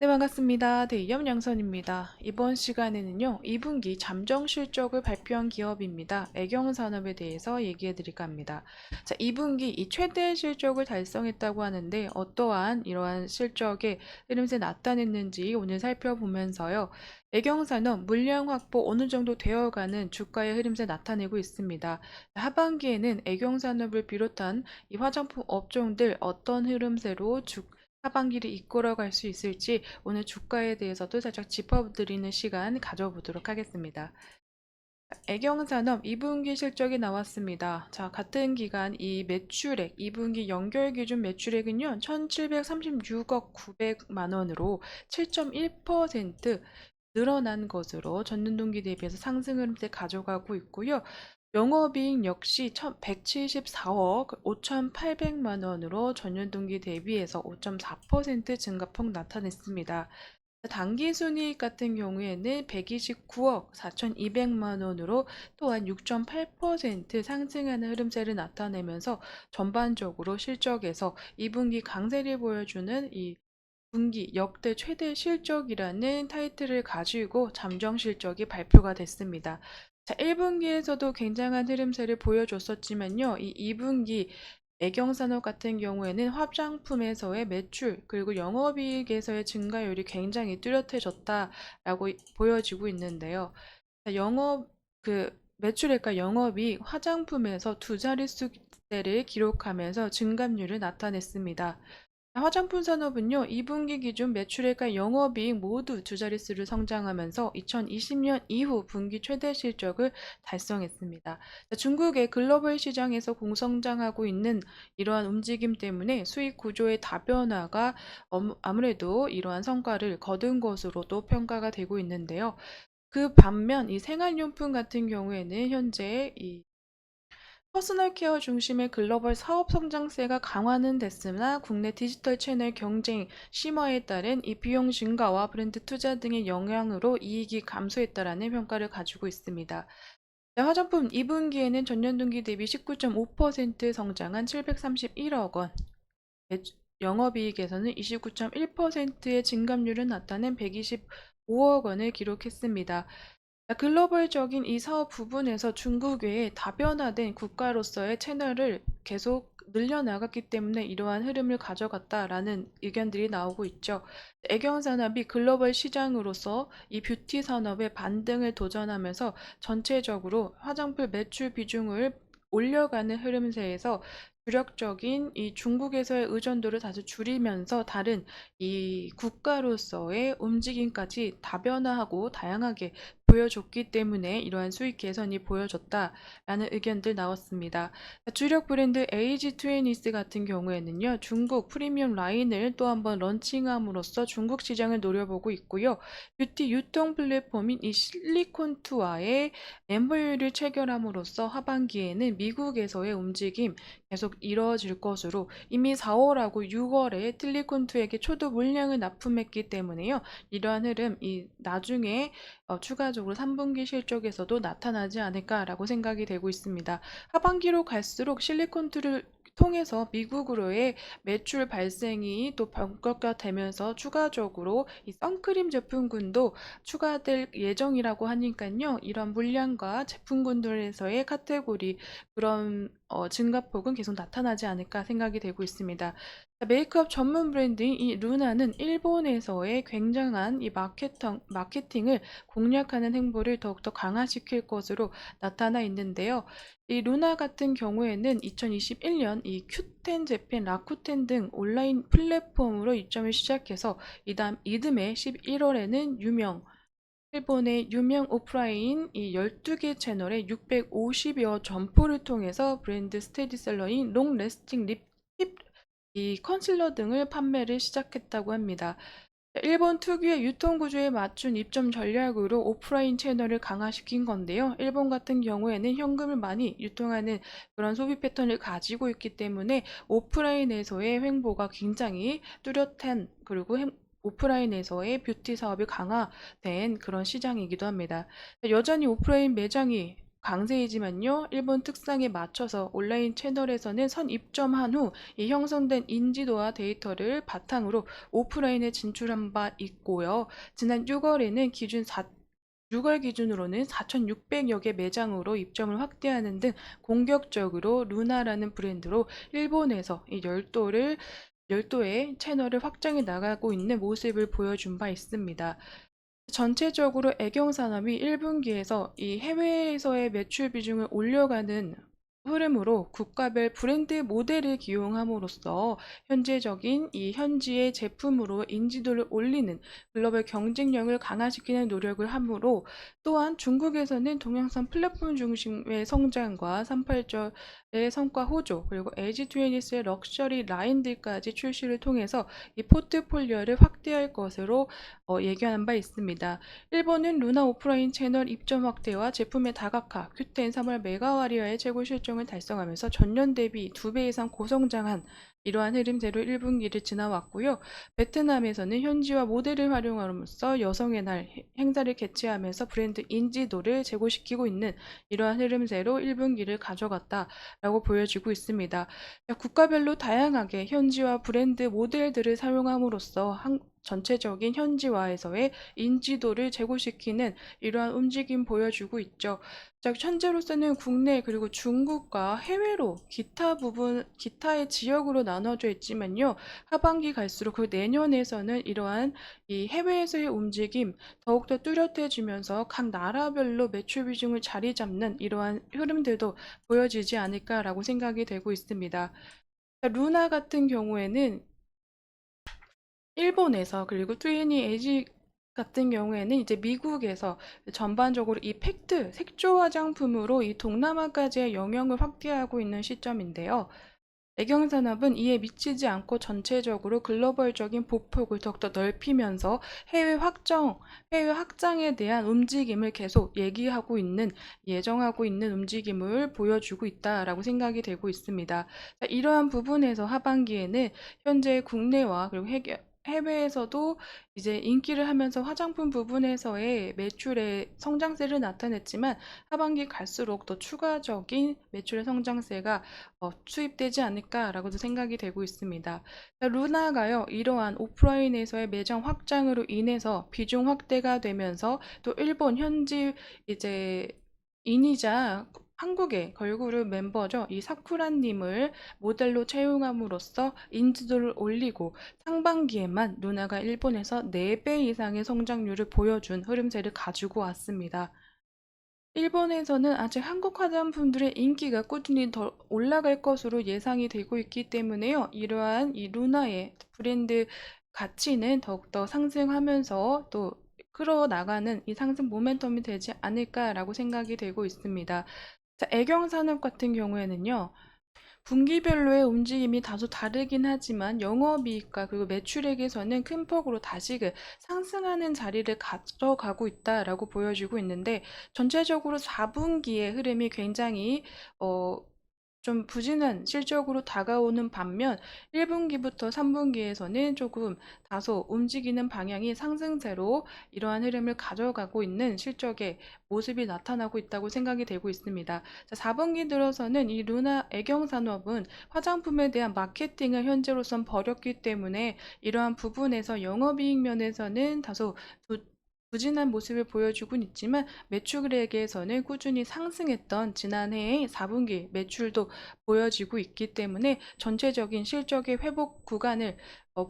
네, 반갑습니다. 대기업 양선입니다. 이번 시간에는요, 2분기 잠정 실적을 발표한 기업입니다. 애경산업에 대해서 얘기해 드릴까 합니다. 자, 2분기 이 최대 실적을 달성했다고 하는데 어떠한 이러한 실적의 흐름세 나타냈는지 오늘 살펴보면서요. 애경산업 물량 확보 어느 정도 되어가는 주가의 흐름세 나타내고 있습니다. 하반기에는 애경산업을 비롯한 이 화장품 업종들 어떤 흐름세로 하반기를 이끌어갈 수 있을지 오늘 주가에 대해서도 살짝 짚어드리는 시간 가져보도록 하겠습니다. 애경산업 2분기 실적이 나왔습니다. 자, 같은 기간 이 매출액, 2분기 연결 기준 매출액은요, 1736억 900만 원으로 7.1% 늘어난 것으로 전년 동기 대비해서 상승 흐름세 가져가고 있고요. 영업이익 역시 174억 5,800만 원으로 전년 동기 대비해서 5.4% 증가폭 나타냈습니다. 당기순이익 같은 경우에는 129억 4,200만 원으로 또한 6.8% 상승하는 흐름세를 나타내면서 전반적으로 실적에서 2분기 강세를 보여주는 이 분기 역대 최대 실적이라는 타이틀을 가지고 잠정 실적이 발표가 됐습니다. 자, 1분기에서도 굉장한 흐름세를 보여줬었지만요. 이 2분기 애경산업 같은 경우에는 화장품에서의 매출 그리고 영업이익에서의 증가율이 굉장히 뚜렷해졌다라고 보여지고 있는데요. 자, 매출액과 영업이익 화장품에서 두 자릿수대를 기록하면서 증감률을 나타냈습니다. 화장품 산업은요, 2분기 기준 매출액과 영업이익 모두 두 자릿수를 성장하면서 2020년 이후 분기 최대 실적을 달성했습니다. 중국의 글로벌 시장에서 공성장하고 있는 이러한 움직임 때문에 수익 구조의 다변화가 아무래도 이러한 성과를 거둔 것으로도 평가가 되고 있는데요. 그 반면 이 생활용품 같은 경우에는 현재 이 퍼스널 케어 중심의 글로벌 사업 성장세가 강화는 됐으나 국내 디지털 채널 경쟁 심화에 따른 이 비용 증가와 브랜드 투자 등의 영향으로 이익이 감소했다라는 평가를 가지고 있습니다. 화장품 2분기에는 전년 동기 대비 19.5% 성장한 731억 원, 영업이익에서는 29.1%의 증감률을 나타낸 125억 원을 기록했습니다. 글로벌적인 이 사업 부분에서 중국 외에 다변화된 국가로서의 채널을 계속 늘려나갔기 때문에 이러한 흐름을 가져갔다라는 의견들이 나오고 있죠. 애경산업이 글로벌 시장으로서 이 뷰티 산업의 반등을 도전하면서 전체적으로 화장품 매출 비중을 올려가는 흐름세에서 주력적인 이 중국에서의 의존도를 다소 줄이면서 다른 이 국가로서의 움직임까지 다변화하고 다양하게 보여줬기 때문에 이러한 수익 개선이 보여졌다라는 의견들 나왔습니다. 주력 브랜드 에이지 트웨니스 같은 경우에는요, 중국 프리미엄 라인을 또 한번 런칭함으로써 중국 시장을 노려보고 있고요. 뷰티 유통 플랫폼인 이 실리콘투와의 MOU를 체결함으로써 하반기에는 미국에서의 움직임 계속 이뤄질 것으로 이미 4월하고 6월에 실리콘투에게 초도 물량을 납품했기 때문에요. 이러한 흐름 이 나중에 추가적으로 3분기 실적에서도 나타나지 않을까라고 생각이 되고 있습니다. 하반기로 갈수록 실리콘투를 통해서 미국으로의 매출 발생이 또 본격화되면서 추가적으로 이 선크림 제품군도 추가될 예정이라고 하니까요. 이런 물량과 제품군들에서의 카테고리 그런 증가폭은 계속 나타나지 않을까 생각이 되고 있습니다. 메이크업 전문 브랜드인 이 루나는 일본에서의 굉장한 이 마케팅을 공략하는 행보를 더욱더 강화시킬 것으로 나타나 있는데요. 이 루나 같은 경우에는 2021년 이 큐텐 재팬, 라쿠텐 등 온라인 플랫폼으로 입점을 시작해서 이듬해 11월에는 일본의 유명 오프라인 이 12개 채널의 650여 점포를 통해서 브랜드 스테디셀러인 롱래스팅 립 이 컨실러 등을 판매를 시작했다고 합니다. 일본 특유의 유통구조에 맞춘 입점 전략으로 오프라인 채널을 강화시킨 건데요. 일본 같은 경우에는 현금을 많이 유통하는 그런 소비 패턴을 가지고 있기 때문에 오프라인에서의 횡보가 굉장히 뚜렷한 그리고 오프라인에서의 뷰티 사업이 강화된 그런 시장이기도 합니다. 여전히 오프라인 매장이 강세이지만요. 일본 특성에 맞춰서 온라인 채널에서는 선 입점한 후 이 형성된 인지도와 데이터를 바탕으로 오프라인에 진출한 바 있고요. 지난 6월에는 6월 기준으로는 4,600여 개 매장으로 입점을 확대하는 등 공격적으로 루나라는 브랜드로 일본에서 이 열도의 채널을 확장해 나가고 있는 모습을 보여준 바 있습니다. 전체적으로 애경 산업이 1분기에서 이 해외에서의 매출 비중을 올려가는 흐름으로 국가별 브랜드 모델을 기용함으로써 현재적인 이 현지의 제품으로 인지도를 올리는 글로벌 경쟁력을 강화시키는 노력을 하므로, 또한 중국에서는 동영상 플랫폼 중심의 성장과 3.8절의 성과 호조, 그리고 LG 트윈니스의 럭셔리 라인들까지 출시를 통해서 이 포트폴리오를 확대할 것으로 예견한 바 있습니다. 일본은 루나 오프라인 채널 입점 확대와 제품의 다각화, Q10 3월 메가와리아의 최고 실적을 달성하면서 전년 대비 2배 이상 고성장한 이러한 흐름대로 1분기를 지나왔고요. 베트남에서는 현지화 모델을 활용함으로써 여성의 날 행사를 개최하면서 브랜드 인지도를 제고시키고 있는 이러한 흐름대로 1분기를 가져갔다라고 보여지고 있습니다. 국가별로 다양하게 현지화 브랜드 모델들을 사용함으로써 전체적인 현지화에서의 인지도를 제고시키는 이러한 움직임 보여주고 있죠. 자, 현재로서는 국내 그리고 중국과 해외로 기타의 지역으로 나눠져 있지만요. 하반기 갈수록 그 내년에서는 이러한 이 해외에서의 움직임 더욱더 뚜렷해지면서 각 나라별로 매출 비중을 자리 잡는 이러한 흐름들도 보여지지 않을까라고 생각이 되고 있습니다. 자, 루나 같은 경우에는 일본에서, 그리고 트윈이 에이지 같은 경우에는 이제 미국에서 전반적으로 이 팩트, 색조 화장품으로 이 동남아까지의 영역을 확대하고 있는 시점인데요. 애경산업은 이에 미치지 않고 전체적으로 글로벌적인 보폭을 더욱더 넓히면서 해외 확장에 대한 움직임을 계속 예정하고 있는 움직임을 보여주고 있다라고 생각이 되고 있습니다. 자, 이러한 부분에서 하반기에는 현재 국내와 그리고 해외에서도 이제 인기를 하면서 화장품 부분에서의 매출의 성장세를 나타냈지만, 하반기 갈수록 더 추가적인 매출의 성장세가 수입되지 않을까라고도 생각이 되고 있습니다. 루나가요, 이러한 오프라인에서의 매장 확장으로 인해서 비중 확대가 되면서 또 일본 현지 이제 인이자 한국의 걸그룹 멤버죠. 이 사쿠라님을 모델로 채용함으로써 인지도를 올리고 상반기에만 루나가 일본에서 4배 이상의 성장률을 보여준 흐름세를 가지고 왔습니다. 일본에서는 아직 한국 화장품들의 인기가 꾸준히 더 올라갈 것으로 예상이 되고 있기 때문에요. 이러한 이 루나의 브랜드 가치는 더욱더 상승하면서 또 끌어나가는 이 상승 모멘텀이 되지 않을까라고 생각이 되고 있습니다. 자, 애경산업 같은 경우에는요. 분기별로의 움직임이 다소 다르긴 하지만 영업이익과 그리고 매출액에서는 큰 폭으로 다시 상승하는 자리를 가져가고 있다라고 보여지고 있는데, 전체적으로 4분기의 흐름이 굉장히 좀 부진한 실적으로 다가오는 반면 1분기부터 3분기에서는 조금 다소 움직이는 방향이 상승세로 이러한 흐름을 가져가고 있는 실적의 모습이 나타나고 있다고 생각이 되고 있습니다. 자, 4분기 들어서는 이 루나 애경산업은 화장품에 대한 마케팅을 현재로선 벌였기 때문에 이러한 부분에서 영업이익 면에서는 다소 부진한 모습을 보여주곤 있지만, 매출액에서는 꾸준히 상승했던 지난해의 4분기 매출도 보여지고 있기 때문에 전체적인 실적의 회복 구간을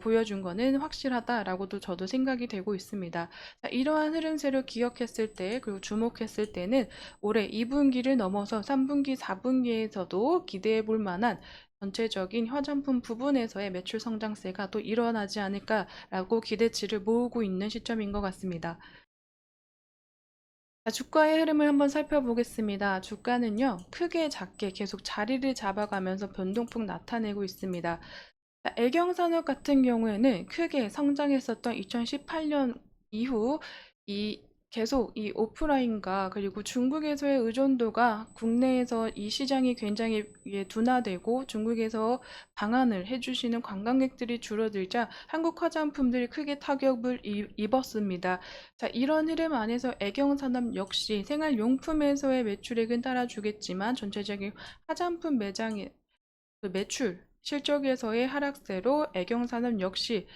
보여준 것은 확실하다라고도 저도 생각이 되고 있습니다. 자, 이러한 흐름세를 기억했을 때, 그리고 주목했을 때는 올해 2분기를 넘어서 3분기, 4분기에서도 기대해 볼 만한 전체적인 화장품 부분에서의 매출 성장세가 또 일어나지 않을까라고 기대치를 모으고 있는 시점인 것 같습니다. 자, 주가의 흐름을 한번 살펴보겠습니다. 주가는요, 크게 작게 계속 자리를 잡아가면서 변동폭 나타내고 있습니다. 자, 애경산업 같은 경우에는 크게 성장했었던 2018년 이후 이 계속 이 오프라인과 그리고 중국에서의 의존도가 국내에서 이 시장이 굉장히 둔화되고 중국에서 방한을 해주시는 관광객들이 줄어들자 한국 화장품들이 크게 타격을 입었습니다. 자, 이런 흐름 안에서 애경산업 역시 생활용품에서의 매출액은 따라주겠지만 전체적인 화장품 매장의 그 매출 실적에서의 하락세로 애경산업 역시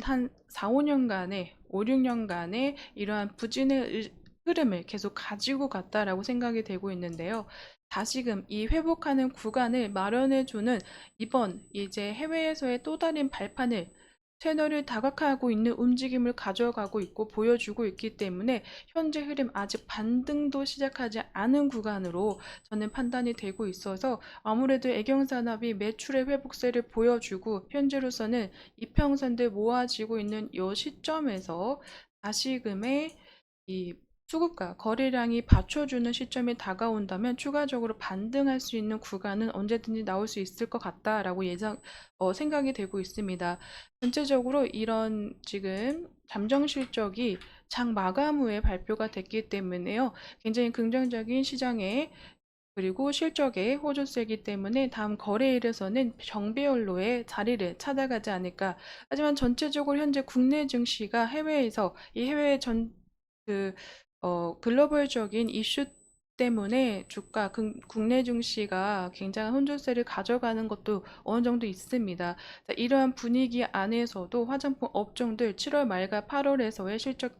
한 4, 5년간의 5, 6년간의 이러한 부진의 흐름을 계속 가지고 갔다라고 생각이 되고 있는데요. 다시금 이 회복하는 구간을 마련해주는 이번 이제 해외에서의 또 다른 발판을 채널을 다각화하고 있는 움직임을 가져가고 있고 보여주고 있기 때문에 현재 흐름 아직 반등도 시작하지 않은 구간으로 저는 판단이 되고 있어서 아무래도 애경산업이 매출의 회복세를 보여주고 현재로서는 이평선들 모아지고 있는 이 시점에서 다시금의 이 수급과 거래량이 받쳐주는 시점이 다가온다면 추가적으로 반등할 수 있는 구간은 언제든지 나올 수 있을 것 같다라고 생각이 되고 있습니다. 전체적으로 이런 지금 잠정 실적이 장 마감 후에 발표가 됐기 때문에요. 굉장히 긍정적인 시장에 그리고 실적에 호조세이기 때문에 다음 거래일에서는 정배열로의 자리를 찾아가지 않을까. 하지만 전체적으로 현재 국내 증시가 해외에서 이 해외 그, 글로벌적인 이슈 때문에 주가, 국내 증시가 굉장한 혼조세를 가져가는 것도 어느 정도 있습니다. 자, 이러한 분위기 안에서도 화장품 업종들 7월 말과 8월에서의 실적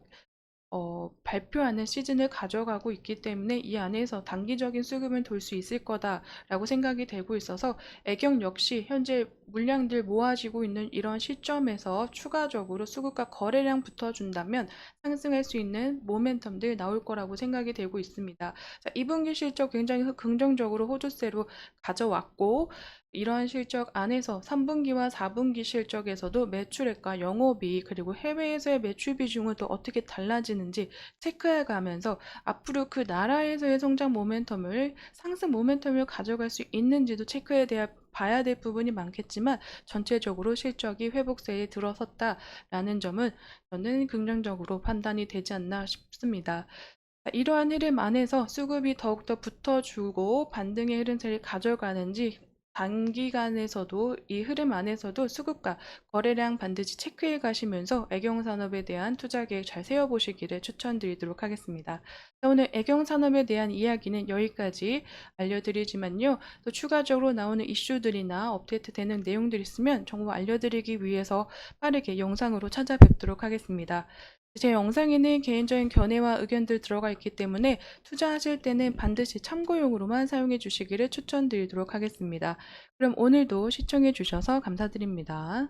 발표하는 시즌을 가져가고 있기 때문에 이 안에서 단기적인 수급은 돌 수 있을 거다라고 생각이 되고 있어서 애경 역시 현재 물량들 모아지고 있는 이런 시점에서 추가적으로 수급과 거래량 붙어준다면 상승할 수 있는 모멘텀들 나올 거라고 생각이 되고 있습니다. 자, 2분기 실적 굉장히 긍정적으로 호조세로 가져왔고 이러한 실적 안에서 3분기와 4분기 실적에서도 매출액과 영업이익 그리고 해외에서의 매출 비중은 또 어떻게 달라지는지 체크해 가면서 앞으로 그 나라에서의 성장 모멘텀을 상승 모멘텀을 가져갈 수 있는지도 체크해 봐야 될 부분이 많겠지만 전체적으로 실적이 회복세에 들어섰다라는 점은 저는 긍정적으로 판단이 되지 않나 싶습니다. 이러한 흐름 안에서 수급이 더욱더 붙어주고 반등의 흐름세를 가져가는지 단기간에서도 이 흐름 안에서도 수급과 거래량 반드시 체크해 가시면서 애경산업에 대한 투자 계획 잘 세워보시기를 추천드리도록 하겠습니다. 자, 오늘 애경산업에 대한 이야기는 여기까지 알려드리지만요. 또 추가적으로 나오는 이슈들이나 업데이트 되는 내용들 있으면 정보 알려드리기 위해서 빠르게 영상으로 찾아뵙도록 하겠습니다. 제 영상에는 개인적인 견해와 의견들 들어가 있기 때문에 투자하실 때는 반드시 참고용으로만 사용해 주시기를 추천드리도록 하겠습니다. 그럼 오늘도 시청해 주셔서 감사드립니다.